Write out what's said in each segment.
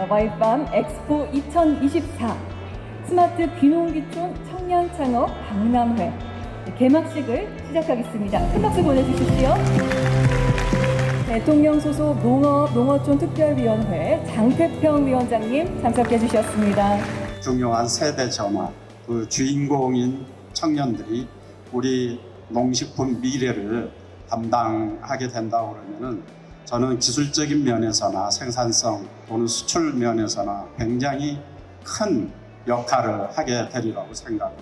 와이팜 엑스포 2024 스마트 귀농귀촌 청년 창업 박람회 개막식을 시작하겠습니다. 큰 박수 보내주십시오. 대통령 소속 농어촌 특별위원회 장태평 위원장님 참석해 주셨습니다. 중요한 세대 전환, 그 주인공인 청년들이 우리 농식품 미래를 담당하게 된다고 그러면은 저는 기술적인 면에서나 생산성 또는 수출 면에서나 굉장히 큰 역할을 하게 되리라고 생각을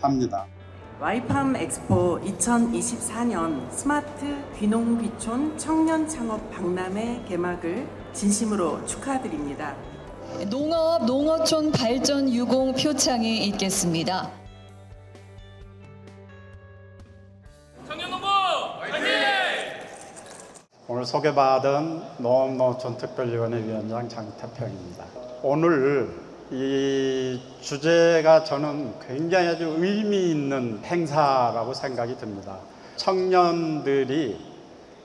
합니다. 와이팜 엑스포 2024년 스마트 귀농귀촌 청년 창업 박람회 개막을 진심으로 축하드립니다. 농업, 농어촌 발전 유공 표창이 있겠습니다. 청년농부 화이팅! 오늘 소개받은 농업농어촌특별위원회 위원장 장태평입니다. 오늘 이 주제가 저는 굉장히 아주 의미 있는 행사라고 생각이 듭니다. 청년들이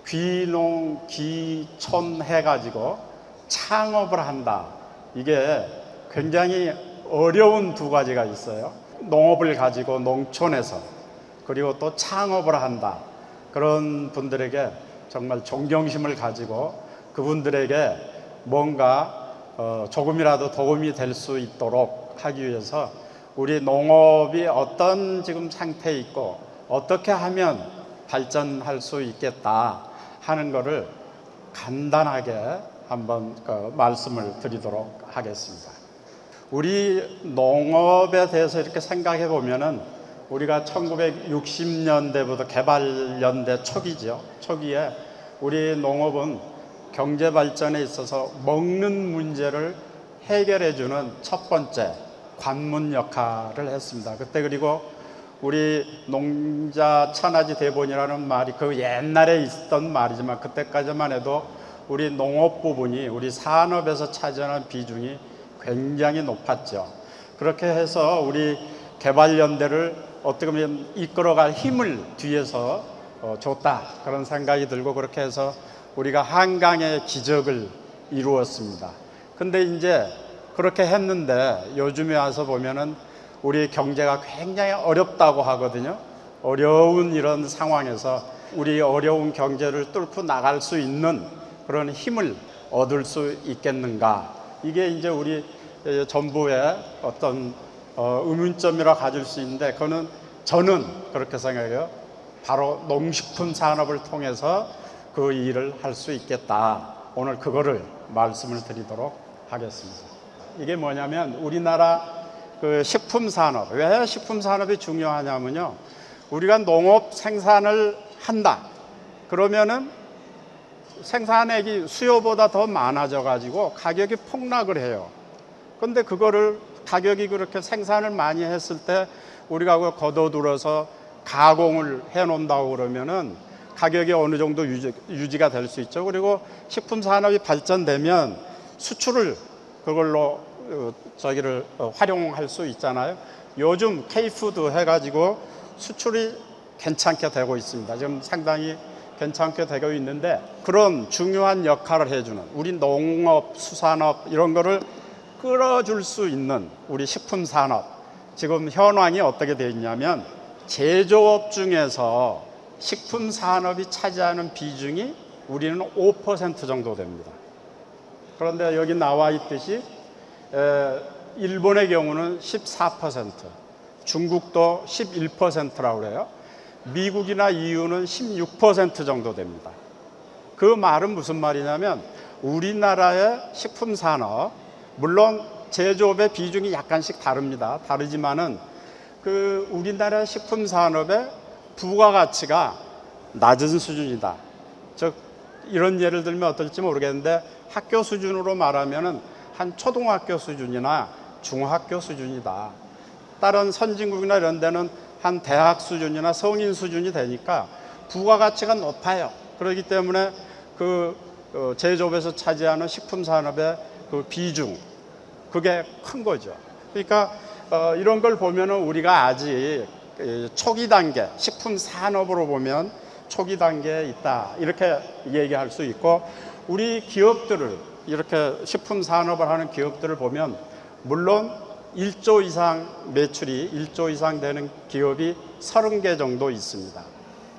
귀농, 귀촌 해가지고 창업을 한다. 이게 굉장히 어려운 두 가지가 있어요. 농업을 가지고 농촌에서 그리고 또 창업을 한다. 그런 분들에게 정말 존경심을 가지고 그분들에게 뭔가 조금이라도 도움이 될 수 있도록 하기 위해서 우리 농업이 어떤 지금 상태에 있고 어떻게 하면 발전할 수 있겠다 하는 것을 간단하게 한번 말씀을 드리도록 하겠습니다. 우리 농업에 대해서 이렇게 생각해 보면은 우리가 1960년대부터 개발연대 초기죠. 초기에 우리 농업은 경제 발전에 있어서 먹는 문제를 해결해 주는 첫 번째 관문 역할을 했습니다. 그때 그리고 우리 농자 천하지 대본이라는 말이 그 옛날에 있었던 말이지만 그때까지만 해도 우리 농업 부분이 우리 산업에서 차지하는 비중이 굉장히 높았죠. 그렇게 해서 우리 개발연대를 어떻게 보면 이끌어갈 힘을 뒤에서 줬다 그런 생각이 들고 그렇게 해서 우리가 한강의 기적을 이루었습니다. 근데 이제 그렇게 했는데 요즘에 와서 보면은 우리 경제가 굉장히 어렵다고 하거든요. 어려운 이런 상황에서 우리 어려운 경제를 뚫고 나갈 수 있는 그런 힘을 얻을 수 있겠는가. 이게 이제 우리 정부의 어떤 의문점이라 가질 수 있는데 그거는 저는 그렇게 생각해요. 바로 농식품 산업을 통해서 그 일을 할 수 있겠다. 오늘 그거를 말씀을 드리도록 하겠습니다. 이게 뭐냐면 우리나라 그 식품 산업, 왜 식품 산업이 중요하냐면요. 우리가 농업 생산을 한다. 그러면은 생산액이 수요보다 더 많아져 가지고 가격이 폭락을 해요. 근데 그거를 가격이 그렇게 생산을 많이 했을 때 우리가 그걸 걷어들어서 가공을 해 놓는다고 그러면은 가격이 어느 정도 유지가 될 수 있죠. 그리고 식품 산업이 발전되면 수출을 그걸로 활용할 수 있잖아요. 요즘 K푸드 해가지고 수출이 괜찮게 되고 있습니다. 지금 상당히 괜찮게 되고 있는데 그런 중요한 역할을 해주는 우리 농업, 수산업 이런 거를 끌어줄 수 있는 우리 식품 산업 지금 현황이 어떻게 되어 있냐면 제조업 중에서 식품 산업이 차지하는 비중이 우리는 5% 정도 됩니다. 그런데 여기 나와 있듯이 일본의 경우는 14%, 중국도 11%라고 그래요. 미국이나 EU는 16% 정도 됩니다. 그 말은 무슨 말이냐면 우리나라의 식품 산업, 물론 제조업의 비중이 약간씩 다릅니다. 다르지만은 그 우리나라 식품 산업의 부가가치가 낮은 수준이다. 즉 이런 예를 들면 어떨지 모르겠는데 학교 수준으로 말하면은 한 초등학교 수준이나 중학교 수준이다. 다른 선진국이나 이런 데는 한 대학 수준이나 성인 수준이 되니까 부가가치가 높아요. 그렇기 때문에 그 제조업에서 차지하는 식품 산업의 그 비중 그게 큰 거죠. 그러니까 이런 걸 보면은 우리가 아직 초기 단계, 식품 산업으로 보면 초기 단계에 있다. 이렇게 얘기할 수 있고 우리 기업들을 이렇게 식품 산업을 하는 기업들을 보면 물론 1조 이상 매출이 1조 이상 되는 기업이 30개 정도 있습니다.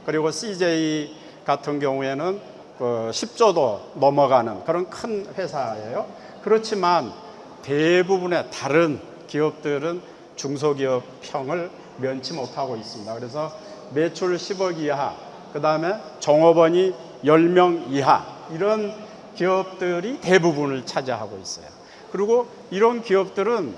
그리고 CJ 같은 경우에는 10조도 넘어가는 그런 큰 회사예요. 그렇지만 대부분의 다른 기업들은 중소기업형을 면치 못하고 있습니다. 그래서 매출 10억 이하, 그 다음에 종업원이 10명 이하, 이런 기업들이 대부분을 차지하고 있어요. 그리고 이런 기업들은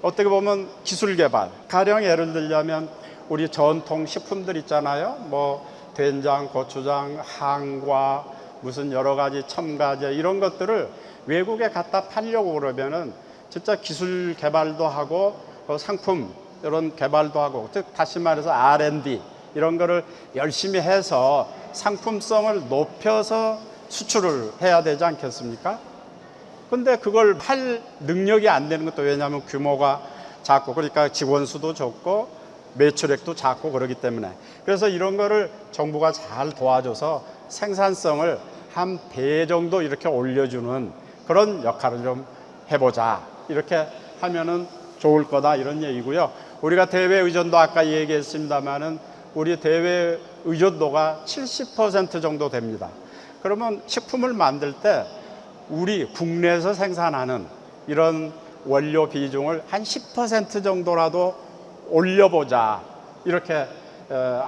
어떻게 보면 기술 개발, 가령 예를 들자면 우리 전통 식품들 있잖아요. 뭐 된장, 고추장, 한과, 무슨 여러 가지 첨가제 이런 것들을 외국에 갖다 팔려고 그러면은 진짜 기술 개발도 하고 상품 이런 개발도 하고, 즉 다시 말해서 R&D 이런 거를 열심히 해서 상품성을 높여서 수출을 해야 되지 않겠습니까? 근데 그걸 할 능력이 안 되는 것도, 왜냐하면 규모가 작고, 그러니까 직원 수도 적고 매출액도 작고 그러기 때문에. 그래서 이런 거를 정부가 잘 도와줘서 생산성을 한 배 정도 이렇게 올려주는 그런 역할을 좀 해보자, 이렇게 하면은 좋을 거다, 이런 얘기고요. 우리가 대외 의존도 아까 얘기했습니다마는 우리 대외 의존도가 70% 정도 됩니다. 그러면 식품을 만들 때 우리 국내에서 생산하는 이런 원료 비중을 한 10% 정도라도 올려보자, 이렇게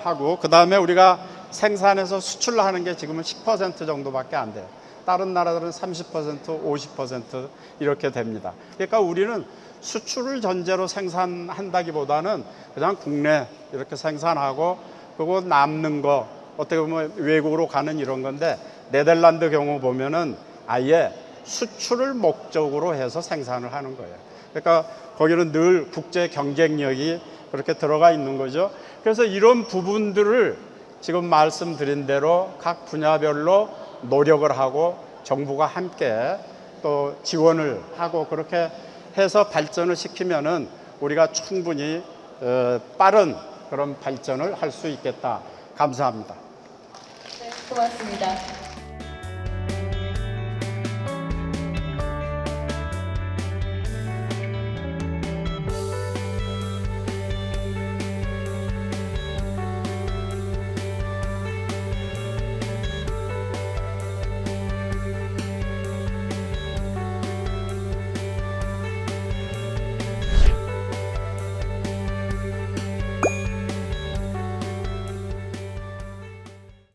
하고, 그 다음에 우리가 생산해서 수출하는 게 지금은 10% 정도밖에 안 돼요. 다른 나라들은 30%, 50% 이렇게 됩니다. 그러니까 우리는 수출을 전제로 생산한다기보다는 그냥 국내 이렇게 생산하고, 그리고 남는 거 어떻게 보면 외국으로 가는 이런 건데, 네덜란드 경우 보면은 아예 수출을 목적으로 해서 생산을 하는 거예요. 그러니까 거기는 늘 국제 경쟁력이 그렇게 들어가 있는 거죠. 그래서 이런 부분들을 지금 말씀드린 대로 각 분야별로 노력을 하고 정부가 함께 또 지원을 하고 그렇게 해서 발전을 시키면은 우리가 충분히 빠른 그런 발전을 할 수 있겠다. 감사합니다. 네, 고맙습니다.